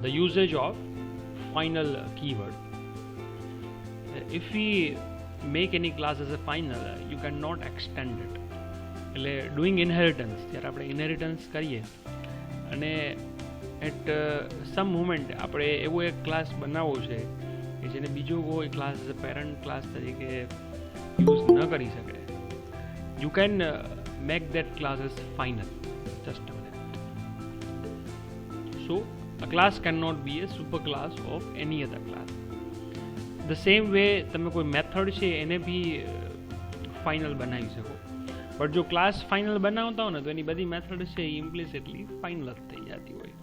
the usage of final keyword. If we make any class as a final, you cannot extend it. એટલે doing inheritance, જ્યારે આપણે inheritance કરીએ અને at sum moment આપણે એવો એક ક્લાસ બનાવવો છે કે જેને બીજો કોઈ class as a parent class તરીકે યુઝ ન કરી શકે, you can make that class as final. Just a minute. So a class cannot be a super class of any other class. The same way તમે કોઈ method છે એને બી final બનાવી શકો, બટ જો ક્લાસ ફાઇનલ બનાવતા હો ને તો એની બધી મેથડ છે એ ઇમ્પ્લિસિટલી ફાઇનલ જ થઈ જતી હોય.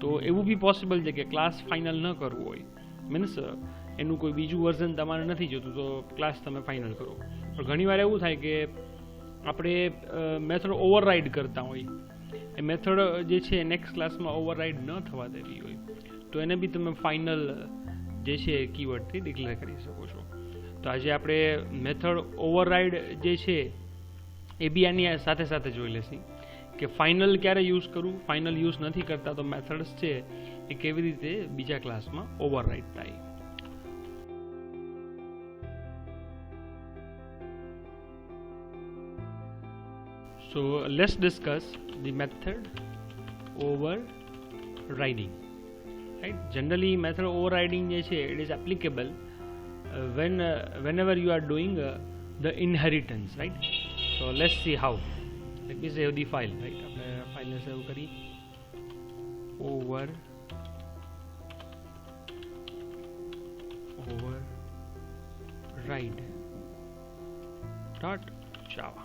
તો એવું બી પોસિબલ છે કે ક્લાસ ફાઇનલ ન કરવું હોય, મીન્સ એનું કોઈ બીજું વર્ઝન તમારે નથી જોતું તો ક્લાસ તમે ફાઇનલ કરો. પણ ઘણીવાર એવું થાય કે આપણે મેથડ ઓવરરાઇડ કરતા હોય, એ મેથડ જે છે નેક્સ્ટ ક્લાસમાં ઓવરરાઇડ ન થવા દેવી હોય, તો એને બી તમે ફાઇનલ જે છે કીવર્ડથી ડિક્લેર કરી શકો છો. તો આજે આપણે મેથડ ઓવરરાઇડ જે છે એ બી આની સાથે સાથે જોઈ લેશી કે ફાઇનલ ક્યારે યુઝ કરવું, ફાઇનલ યુઝ નથી કરતા તો મેથડ્સ છે એ કેવી રીતે બીજા ક્લાસમાં ઓવરરાઇડ થાય. So let's discuss the method overriding. Right? Generally, method overriding is applicable whenever you are doing the inheritance. Right? So let's see how. Let me save the file. Right? File save kari override .java.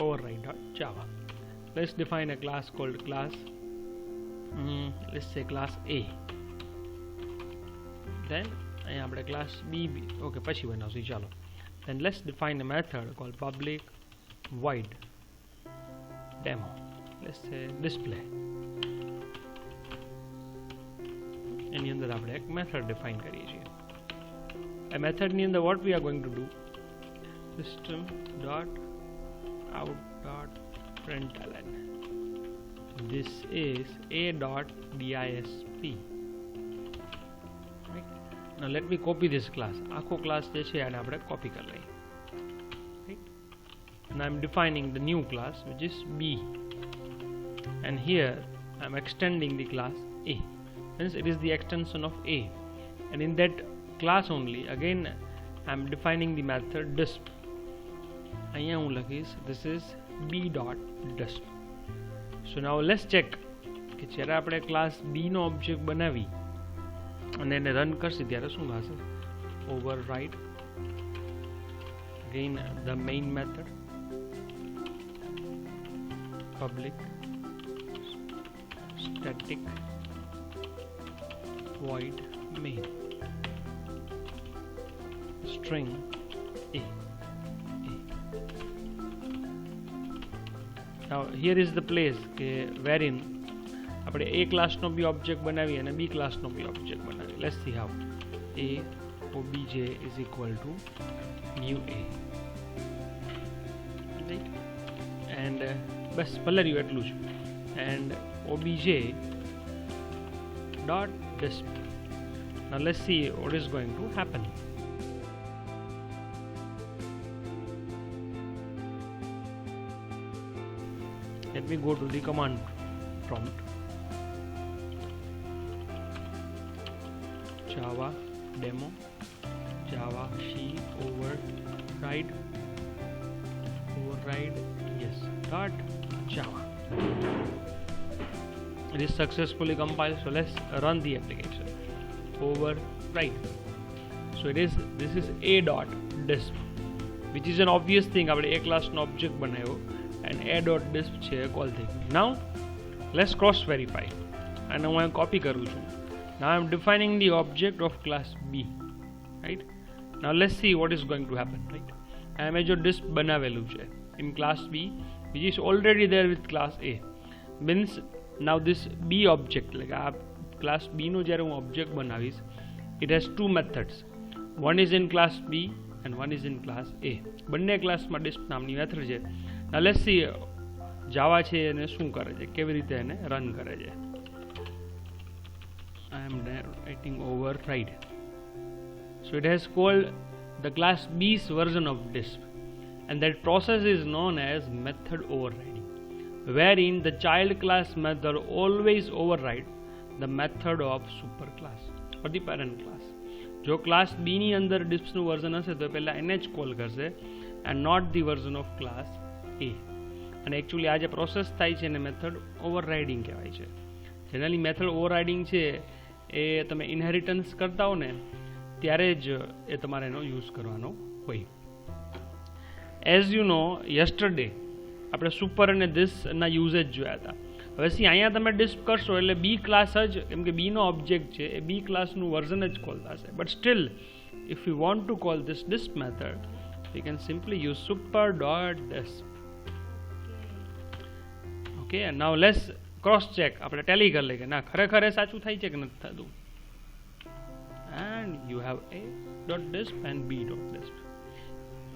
Override.java. Let's define a class called class. Let's say class A. Then આપણે class B. Okay, પછી બનાવશું ચાલો. Then let's define a method called public void demo. Let's say display. એની અંદર આપણે એક method define કરીએ છીએ. A method ની અંદર what we are going to do, system.out.println. This is a.disp. Right? Now let me copy this class. આખો class જે છે આને આપણે copy કરી લઈએ. Right? And I'm defining the new class which is B. And here I'm extending the class A. Hence it is the extension of A. And in that class only again I'm defining the method disp. અહીંયા હું લખીશ this is b.disp. So now let's check કે જ્યારે આપણે class B નો object બનાવી અને એને run કરશે ત્યારે શું થશે. Override again the main method public static void main string A. Now here is the place wherein આપણે A ક્લાસનો બી ઓબ્જેક્ટ બનાવી અને B ક્લાસનો બી ઓબ્જેક્ટ બનાવી. Let's see how. A obj is equal to new A. Right? And બસ પલર્યું એટલું જ. And obj dot disp. Now let's see what is going to happen. Let me go to the command prompt. Java demo Java C override yes dot Java. It is successfully compiled. So let's run the application. Override. So this is a dot disp, which is an obvious thing. આપણે a class no object બનાવ્યો and a.disp છે call થઈ ગયું. Now let's cross verify અને હું અહીં copy કરું છું. Now I am defining the object of class B. Right? Now let's see what is going to happen. Right? I am જો disp બનાવેલું છે in class B which is already there with class A. Means now this B object like આ class B નો જ્યારે હું object બનાવીશ, it has two methods. One is in class B and one is in class A. બંને ક્લાસમાં disp નામની method છે. Now let's see Java છે એને શું કરે છે, કેવી રીતે એને રન કરે છે. I am writing override. So it has called the class B's version of Disp, and that process is known as method overriding, wherein the child class method always override the method of superclass or the parent class. જો class બી ની અંદર ડિસ્પનું version હશે તો પહેલાં એને જ call કરશે and not the version of class A. અને એકચ્યુઅલી આ જે પ્રોસેસ થાય છે એને મેથડ ઓવરરાઇડિંગ કહેવાય છે. જનરલી મેથડ ઓવરરાઇડિંગ છે એ તમે ઇનહેરિટન્સ કરતા હો ને ત્યારે જ એ તમારે એનો યુઝ કરવાનો હોય. એઝ યુ નો યસ્ટરડે આપણે સુપર અને ધીસના યુઝેજ જોયા હતા. હવે અહીંયા તમે ડિસ્પ કરશો એટલે બી ક્લાસ જ, કેમ કે બીનો ઓબ્જેક્ટ છે એ બી ક્લાસનું વર્ઝન જ કોલ થશે. But still if you want to call this disp method you can simply use super dot disp. Okay, now let's cross check. આપણે ટેલી કરી લઈએ કે ના ખરેખર એ સાચું થાય છે કે નથી થતું. And you have a dot disp and b dot disp.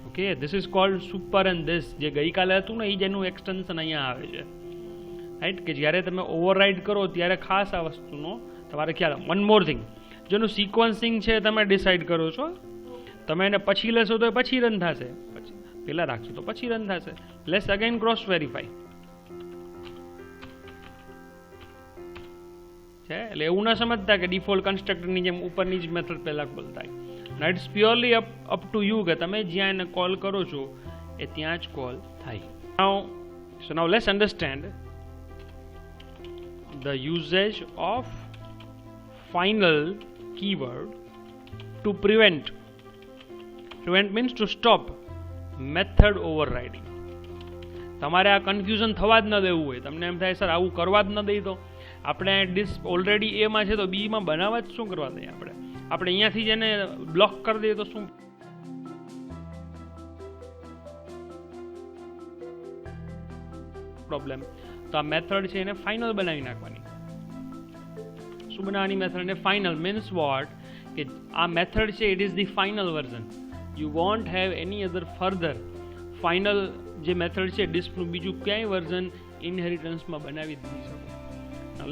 Okay, this is called super and this. જે ગઈકાલે હતું ને એ જ એનું એક્સટેન્શન અહીંયા આવે છે, રાઈટ. કે જ્યારે તમે ઓવરરાઇડ કરો ત્યારે ખાસ આ વસ્તુનો તમારે ખ્યાલ. વન મોર થિંગ, જેનું સિક્વન્સિંગ છે તમે ડિસાઇડ કરો છો. તમે એને પછી લેશો તો પછી રન થશે, પછી પહેલાં રાખશો તો પછી રન થશે. લેટ્સ અગેન ક્રોસ વેરીફાઈ છે. એટલે એવું ના સમજતા કે ડિફોલ્ટ કન્સ્ટ્રક્ટરની જેમ ઉપરની જ મેથડ પહેલાં કોલ થાય. ના, it's purely up to you કે તમે જ્યાં એને કોલ કરો છો એ ત્યાં જ કોલ થાય. So now let's understand the usage of final keyword to prevent means to stop method overriding. તમારે આ કન્ફ્યુઝન થવા જ ન દેવું હોય. તમને એમ થાય સર આવું કરવા જ ન દઈ તો આપણે ડિસ્પ ઓલરેડી એમાં છે તો બીમાં બનાવવા જ શું કરવા દઈએ. આપણે અહીંયાથી જ એને બ્લોક કરી દઈએ તો શું પ્રોબ્લેમ. તો આ મેથડ છે એને ફાઇનલ બનાવી નાખવાની. શું બનાવવાની મેથડને? ફાઇનલ મીન્સ વોટ કે આ મેથડ છે it is the final version. You want have any other further final જે મેથડ છે ડિસ્પનું બીજું ક્યાંય વર્ઝન ઇનહેરિટન્સમાં બનાવી જ નહીં શકો.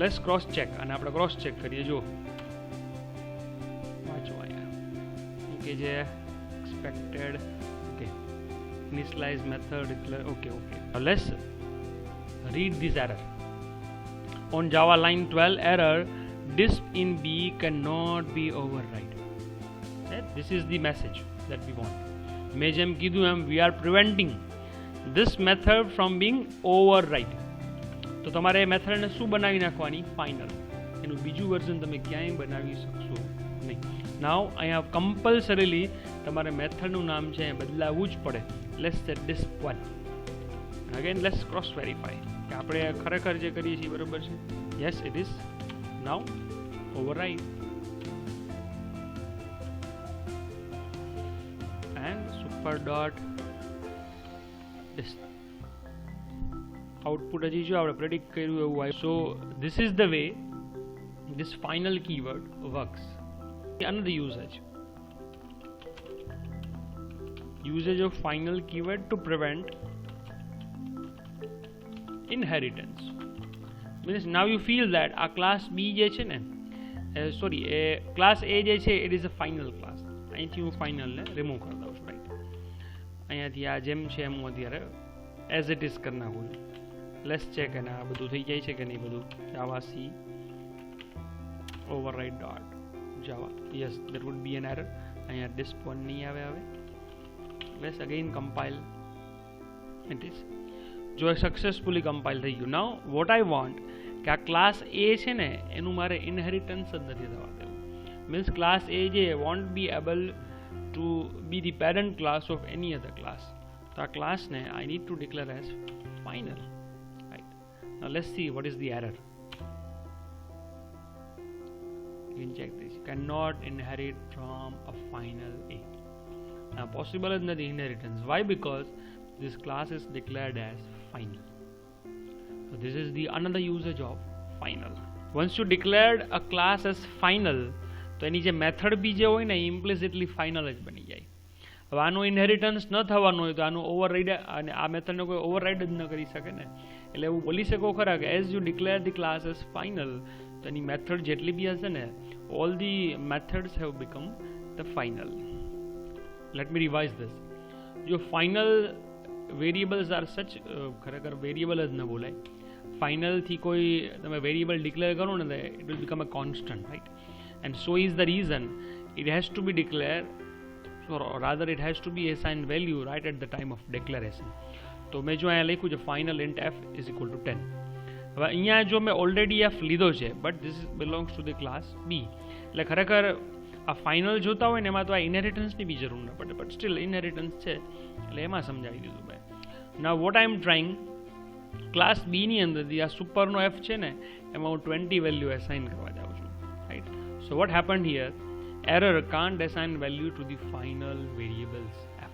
Let's cross check. અને આપણે ક્રોસ ચેક કરીએ. જો વાંચો અહીંયા કે જે એક્સપેક્ટેડ ઓકે ઇનિશિયલાઇઝ મેથડ એટલે okay. Let's read this error. On Java line 12 error, disp in B cannot be override. This is the message that we want. મેં જેમ કીધું એમ we are preventing this method from being override. તો તમારે એ મેથડને શું બનાવી નાખવાની? ફાઇનલ. એનું બીજું વર્ઝન તમે ક્યાંય બનાવી શકશો નહીં. નાવ અહીંયા કમ્પલસરીલી તમારે મેથડનું નામ છે બદલાવવું જ પડે. Let's set disp1. Again let's cross verify કે આપણે ખરેખર જે કરીએ છીએ બરાબર છે. Yes it is now override and super dot disp. Output હજી જો આપણે પ્રેડિક્ટ કર્યું એવું આવ્યું. So this is the way this final keyword works. Another usage of final keyword to prevent inheritance means now you feel that આ class B જે છે ને સોરી એ ક્લાસ એ જે છે it is a final class. અહીંથી હું ફાઇનલને remove કરી દઉં છું. રાઈટ, અહીંયાથી આ જેમ છે એમ હું અત્યારે એઝ ઇટ ઇઝ કરી નાખું છું. લેટ્સ ચેક અને આ બધું થઈ જાય છે કે નહીં બધું. Javac override dot java. Yes there would be an error. અહીંયા disp1 નહીં આવે. હવે let's again compile. It is જો સક્સેસફુલી કમ્પાઇલ થઈ ગયું. નાઉ વોટ આઈ વોન્ટ કે આ ક્લાસ એ છે ને એનું મારે ઇનહેરિટન્સ જ નથી થવા દેવું. મીન્સ ક્લાસ એ જે want be able to B the parent class of any other class. તો આ ક્લાસને I need to declare as final. Right, now let's see what is the error. You can check this. Cannot inherit from a final A. Now possible is not the inheritance. Why? Because this class is declared as final. So this is the another usage of final. Once you declared a class as final, તો એની જે method બી જે હોય ને ઇમ્પ્લિસિટલી final જ બની જાય. હવે આનું ઇનહેરિટન્સ ન થવાનું હોય તો આનું ઓવરરાઇડ અને આ મેથડને કોઈ ઓવરરાઇડ જ ન કરી શકે ને. એટલે એવું બોલી શકો ખરા કે as you declare the class as final, તો એની મેથડ જેટલી બી હશે ને, all the methods have become the final. Let me revise this. જો ફાઇનલ વેરિયેબલ્સ આર સચ, ખરેખર વેરિયેબલ જ ન બોલાય, ફાઇનલથી કોઈ તમે વેરિયેબલ ડિક્લેર કરો ને it will become a constant, right? And so is the reason it has to be declared, or rather it has to be assigned value right at the time of declaration. તો મેં જો અહીંયા લખ્યું છે final int f is equal to 10. હવે અહીંયા જો મેં ઓલરેડી f લીધો છે, but this belongs to the class B, એટલે ખરેખર આ ફાઇનલ જોતા હોય ને એમાં તો આ ઇનહેરિટન્સની બી જરૂર ન પડે, બટ સ્ટીલ ઇનહેરિટન્સ છે એટલે એમાં સમજાવી દીધું ભાઈ. Now what I am trying, class બીની અંદરથી આ સુપરનો f છે ને એમાં હું 20 વેલ્યુ એસાઇન કરવા જાઉં છું, right? So what happened here, error can't assign value to the final variables f.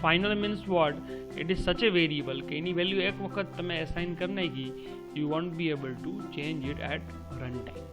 Final means what? It is such a variable કે એની વેલ્યુ એક વખત તમે એસાઇન કરી નાખી, you won't be able to change it at runtime.